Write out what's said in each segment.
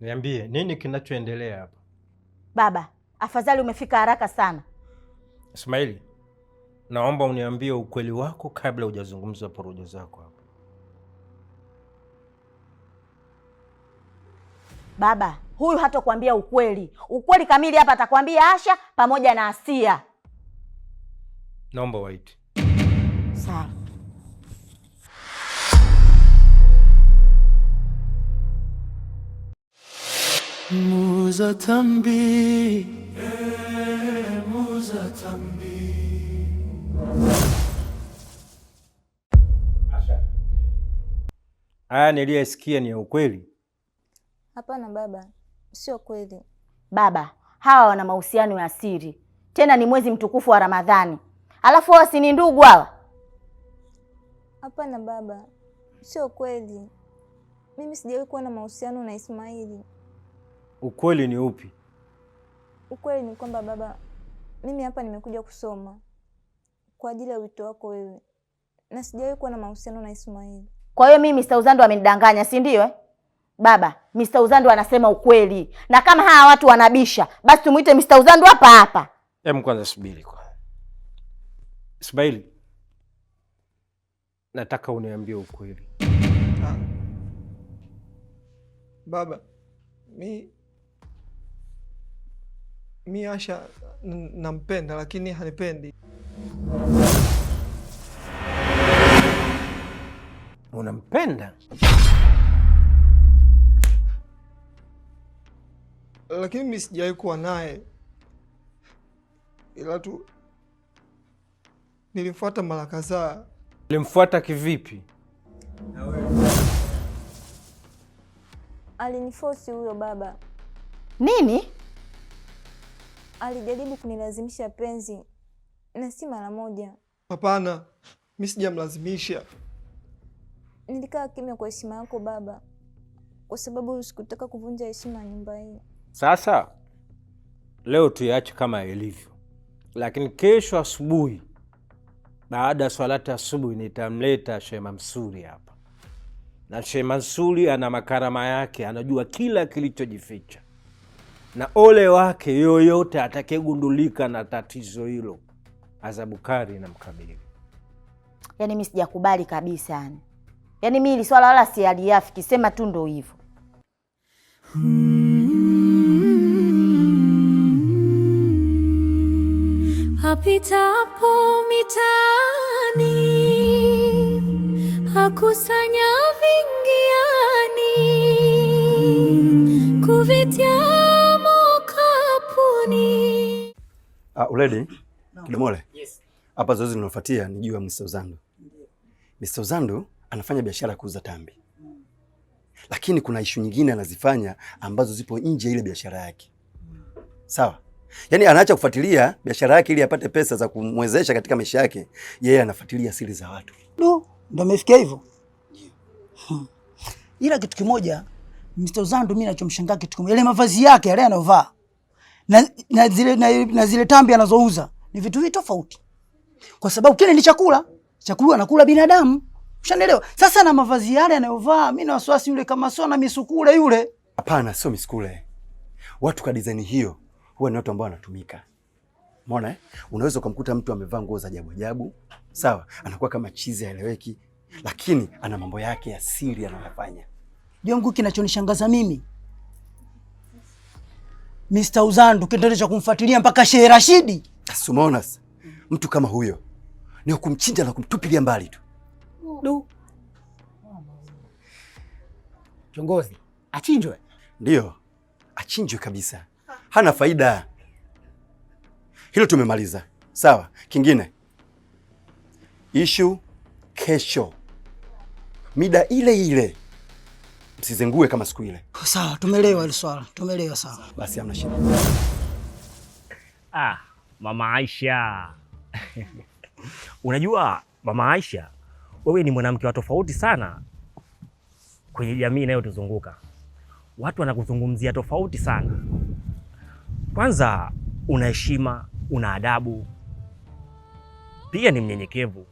Niambie, nini kinachoendelea hapa? Baba, afadhali umefika haraka sana. Ismaili, naomba uniambie ukweli wako kabla hujazungumza porojo zako hapa. Baba, huyu hatakwambia ukweli. Ukweli kamili hapa atakwambia Asha pamoja na Asia. Naomba waiti. Sawa. Muza tambi, muza tambi. Asha, haya niliyesikia ni ya ukweli? Hapana baba, sio kweli. Baba, hawa wana mahusiano ya siri. Tena ni mwezi mtukufu wa Ramadhani. Alafu wao si ni ndugu hawa? Hapana baba, sio kweli. Mimi sijawahi kuwa na mahusiano na Ismaili. Ukweli ni upi? Ukweli ni kwamba baba, mimi hapa nimekuja kusoma kwa ajili ya wito wako wewe. Na sijawahi kuwa na mahusiano na Ismaili. Kwa hiyo mimi Mr. Uzando amenidanganya, si ndio eh? Baba, Mr. Uzando anasema ukweli. Na kama hawa watu wanabisha, basi tumuite Mr. Uzando hapa hapa. Kwanza subiri kwa. Ismaili, nataka uniambie ukweli. Baba, mi Asha nampenda lakini hanipendi. Unampenda? Lakini mimi sijawahi kuwa naye. Ila tu nilimfuata mara kadhaa. Ulimfuata kivipi? Aliniforce huyo baba. Nini? Alijaribu kunilazimisha penzi na si mara moja. Hapana, mimi sijamlazimisha. Nilikaa kimya kwa heshima yako baba, kwa sababu sikutaka kuvunja heshima ya nyumba hii. Sasa leo tuiache kama ilivyo, lakini kesho asubuhi baada ya swalati asubuhi nitamleta Sheikh Mansuri hapa. Na Sheikh Mansuri ana makarama yake, anajua kila kilichojificha. Na ole wake yoyote atakayegundulika na tatizo hilo, adhabu kali na mkabili. Yaani mimi sijakubali kabisa yani. Yaani mimi hili swala wala si aliafiki, sema tu ndo hivyo. Apitapo mitani hakusanya vingiani kuvitia mokapuni. Uledi, Kidimole. Yes. Hapa zoezi linalofuatia ni juu ya Mr. Uzando. Mr. Uzando anafanya biashara ya kuuza tambi. Lakini kuna ishu nyingine anazifanya ambazo zipo nje ya ile biashara yake. Sawa? Yaani anaacha kufuatilia biashara yake ili apate pesa za kumwezesha katika maisha yake. Yeye anafuatilia siri za watu. Ndio amefikia hivyo. Ila kitu kimoja Mr. Uzando mimi nachomshangaa kitu kimoja. Ile mavazi yake yale anayovaa na zile tambi anazouza ni vitu vitu tofauti. Kwa sababu kile ni chakula. Chakula anakula binadamu. Ushanielewa? Sasa na mavazi yale anayovaa mimi na wasiwasi yule kama sio na misukule yule. Hapana, sio misukule. Watu kwa design hiyo huwa ni watu ambao wanatumika. Umeona eh? Unaweza kumkuta mtu amevaa nguo za ajabu ajabu, sawa? Anakuwa kama chizi haeleweki, lakini ana mambo yake ya siri anayofanya. Jongo kinachonishangaza mimi, Mr. Uzando kitendo cha kumfuatilia mpaka Sheikh Rashidi. Umeona sasa? Mtu kama huyo ni kumchinja na kumtupilia mbali tu. Kiongozi, achinjwe? Ndio, achinjwe kabisa. Hana faida. Hilo tumemaliza. Sawa, kingine. Issue kesho. Mida ile ile. Msizengue kama siku ile. Sawa, tumeelewa ile swala. Tumeelewa sawa. Basi hamna shida. Mama Aisha. Unajua Mama Aisha, wewe ni mwanamke wa tofauti sana kwenye jamii inayotuzunguka. Watu wanakuzungumzia tofauti sana. Kwanza una heshima, una adabu. Pia ni mnyenyekevu.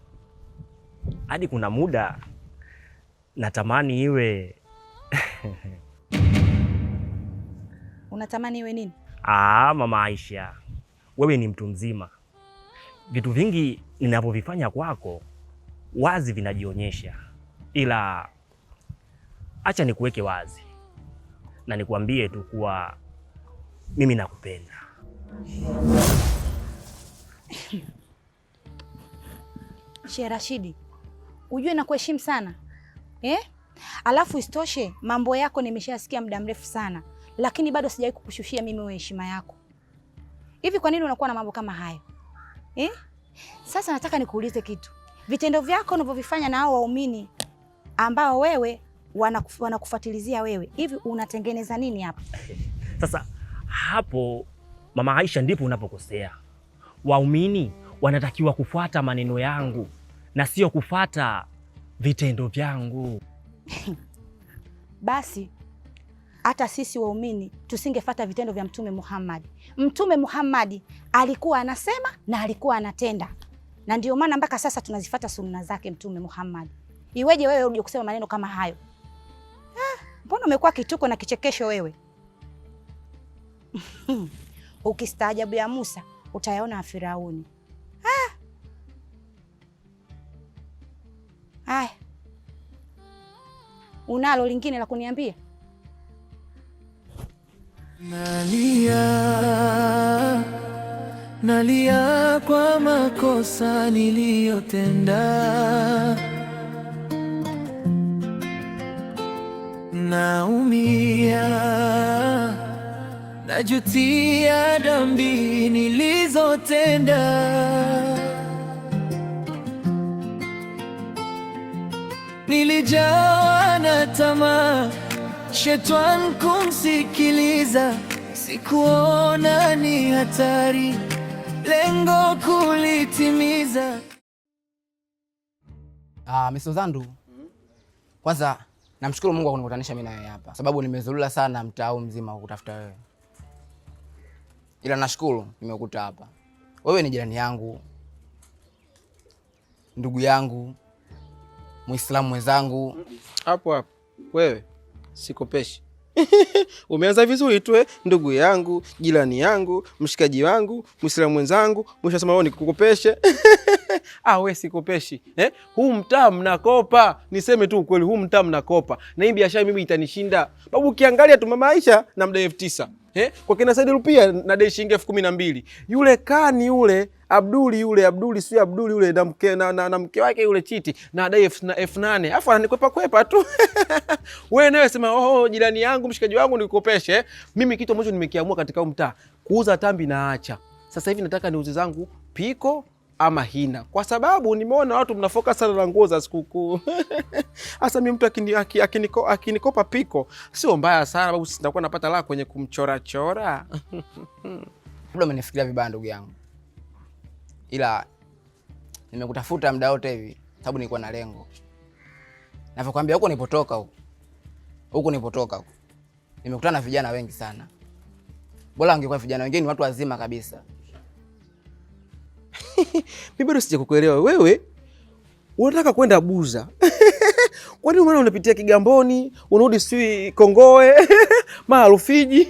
Hadi kuna muda natamani iwe Unatamani iwe nini? Mama Aisha, wewe ni mtu mzima. Vitu vingi ninavyovifanya kwako wazi vinajionyesha, ila acha nikuweke wazi na nikwambie tu kuwa mimi nakupenda. Sheikh Rashidi, ujue na kuheshimu sana alafu isitoshe mambo yako nimeshasikia muda mrefu sana, lakini bado sijawahi kukushushia mimi wewe heshima yako. Hivi kwa nini unakuwa na mambo kama hayo? Sasa nataka nikuulize kitu. Vitendo vyako unavyovifanya na hao waumini ambao wewe wanakufuatilizia wewe, hivi unatengeneza nini hapo? Sasa hapo Mama Aisha ndipo unapokosea. Waumini wanatakiwa kufuata maneno yangu na sio kufuata vitendo vyangu. Basi hata sisi waumini tusingefuata vitendo vya Mtume Muhammad. Mtume Muhammad alikuwa anasema na alikuwa anatenda, na ndio maana mpaka sasa tunazifuata sunna zake Mtume Muhammad. Iweje wewe uje kusema maneno kama hayo? Mbona umekuwa kituko na kichekesho wewe? Ukistaajabu ya Musa utayaona ya Firauni. Haya, unalo lingine la kuniambia? Nalia kwa makosa niliyotenda, naumia, najutia dhambi nilizotenda. Nilijawa na tamaa, shetani kumsikiliza, sikuona ni hatari, lengo kulitimiza. Mr. Zandu, kwanza namshukuru Mungu kwa kunikutanisha mimi na wewe hapa, sababu nimezulula sana mtaa mzima kukutafuta wewe. Ila nashukuru nimekukuta hapa. Wewe ni jirani yangu, ndugu yangu, Muislamu mwenzangu. Hapo wewe sikopeshi. Umeanza vizuri tu, ndugu yangu, jirani yangu, mshikaji wangu, Muislamu mwenzangu, mwisho sema wewe nikukopeshe. Wewe sikopeshi. Huu mtaa mnakopa. Niseme tu ukweli, huu mtaa mnakopa. Na hii biashara mimi itanishinda. Babu ukiangalia tu Mama Aisha na mdai 9,000. Kwa kina Said Rupia na dai shilingi 12,000. Yule kani yule Abduli sio Abduli yule na mke wake yule Chiti na dai 8,000. Afu ananikwepa tu. Wewe nawe sema jirani yangu, mshikaji wangu nikukopeshe. Mimi kitu ambacho nimekiamua katika mtaa, kuuza tambi na acha. Sasa hivi nataka niuze zangu piko ama hina, kwa sababu nimeona watu mnafoka sana na nguo za sikukuu. Asa mimi mtu akinikopa piko sio mbaya sana, sababu sitakuwa napata la kwenye kumchora. Labda umenifikiria vibaya ndugu yangu, ila nimekutafuta muda wote hivi sababu nilikuwa na lengo. Navyokuambia huko nipotoka nimekutana na vijana wengi sana. Bora angekuwa vijana wengine watu wazima kabisa. Mimi bado sijakuelewa wewe. Unataka kwenda Buza. Kwa nini unapitia Kigamboni, unarudi sui Kongoe, Marufiji?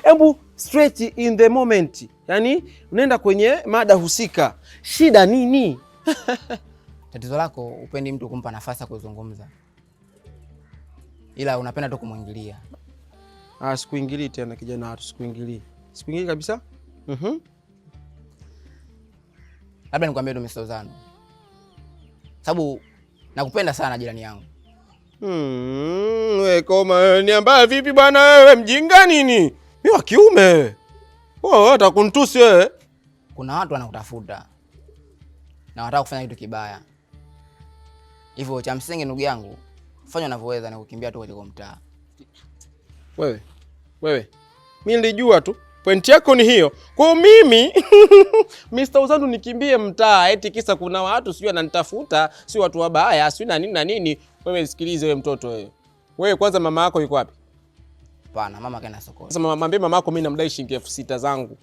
Hebu stretch in the moment. Yaani unaenda kwenye mada husika. Shida nini? Tatizo lako upendi mtu kumpa nafasi ya kuzungumza, ila unapenda tu kumwingilia. Sikuingilii tena kijana watu, sikuingilii. Sikuingilii kabisa. Labda nikwambie tu Mr. Zandu, sababu nakupenda sana jirani yangu. Wewe koma niambia vipi bwana wewe, mjinga nini? Mimi wa kiume. Wewe utakunitusi wewe. Kuna watu wanakutafuta na wanataka kufanya kitu kibaya. Hivyo cha msingi ndugu yangu, fanya unavyoweza na kukimbia tu katika mtaa. Wewe. Mimi nilijua tu point yako ni hiyo. Kwa mimi Mr. Uzandu nikimbie mtaa eti kisa kuna watu sio wananitafuta, sio watu wabaya, sio na nini. Wewe sikilize wewe mtoto wewe. Wewe kwanza mama yako yuko wapi? Hapana, mama kaenda sokoni. Sasa mwambie mama yako mimi namdai shilingi 6,000 zangu.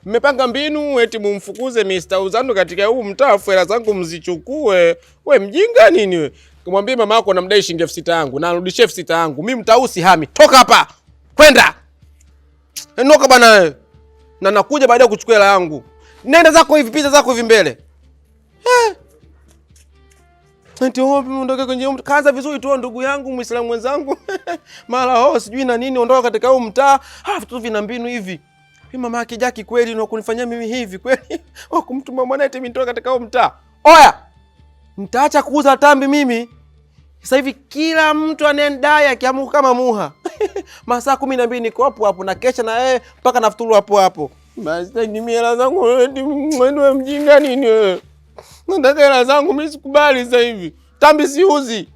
Mmepanga mbinu eti mumfukuze Mr. Uzandu katika huu mtaa, fedha zangu mzichukue. Wewe mjinga nini wewe? Mwambie mama yako namdai shilingi 6,000 yangu na arudishie 6,000 yangu. Mimi mtausi hami. Toka hapa. Kwenda. Enoka bana wewe. Na nakuja baadaye kuchukua hela yangu. Nenda zako hivi, pita zako hivi mbele. Ndio ondoka kwenye kaza vizuri tu ndugu yangu Muislamu mwenzangu. Mara sijui na nini, ondoka katika huu mtaa. Vitu vina mbinu hivi. Mimi mama yake Jaki kweli na kunifanyia mimi hivi kweli. Wakumtuma mwanae mimi nitoka katika huu mtaa. Oya! Nitaacha kuuza tambi mimi. Sasa hivi kila mtu anendai akiamuka kama muha. Masaa 12 niko hapo na kesha na yeye mpaka nafuturu hapo. Basi ni hela zangu wewe mjinga nini wewe? Nataka hela zangu mimi sikubali sasa hivi. Tambi siuzi.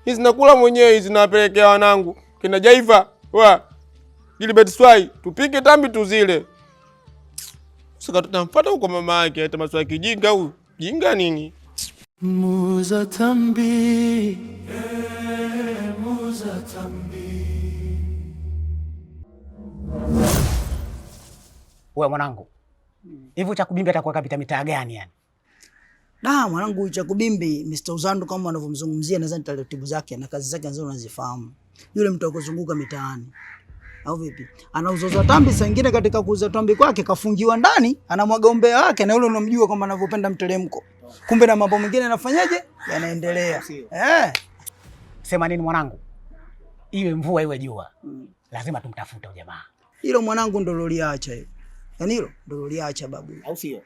Hizi nakula mwenyewe, hizi napelekea wanangu. Kina Jaiva, Gilbert Swai, tupike tambi tuzile. Sasa tutampata huko mama yake, hata maswali kijinga huyu. Jinga nini? Muuza tambi. Muuza tambi. Wewe mwanangu. Hivi cha kubimbi atakuwa kapita mitaa gani yani? Mwanangu cha kubimbi Mr. Uzandu kama anavyomzungumzia nadhani taratibu zake na kazi zake nzuri unazifahamu. Yule mtu akuzunguka mitaani. Au vipi? Anauzoza tambi saa nyingine katika kuuza tambi kwake kafungiwa ndani, anamwaga umbea wake na yule unamjua kama anavyopenda mteremko. Kumbe na mambo mengine anafanyaje? Yanaendelea. Sema nini mwanangu? Iwe mvua iwe jua. Lazima tumtafute jamaa. Hilo mwanangu ndo loliacha hilo. Yaani hilo ndo loliacha babu. Au sio?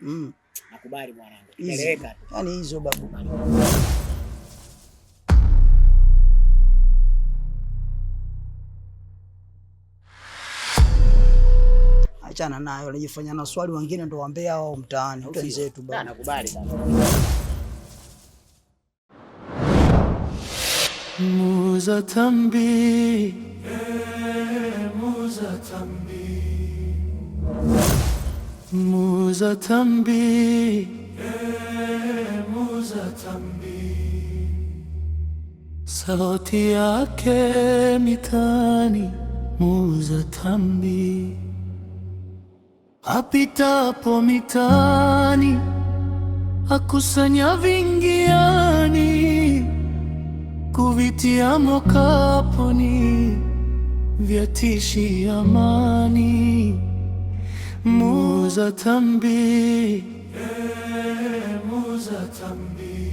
Nakubali mwanangu. Eleweka. Yaani hizo babu. Achana nayo, wanajifanya na swali wengine ndo wambea wao mtaani. Wenzetu baba. Nakubali baba. Muuza tambi. Muuza tambi. Muuza tambi. Muuza tambi. Sauti yake mitaani. Muuza tambi. Apitapo mitaani, akusanya vingiani, kuvitia mokaponi, vyatishi amani. Muuza tambi, muuza tambi.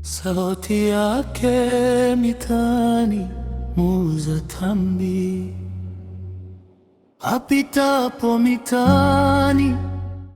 Sauti yake mitaani, muuza tambi. Apitapo mitaani,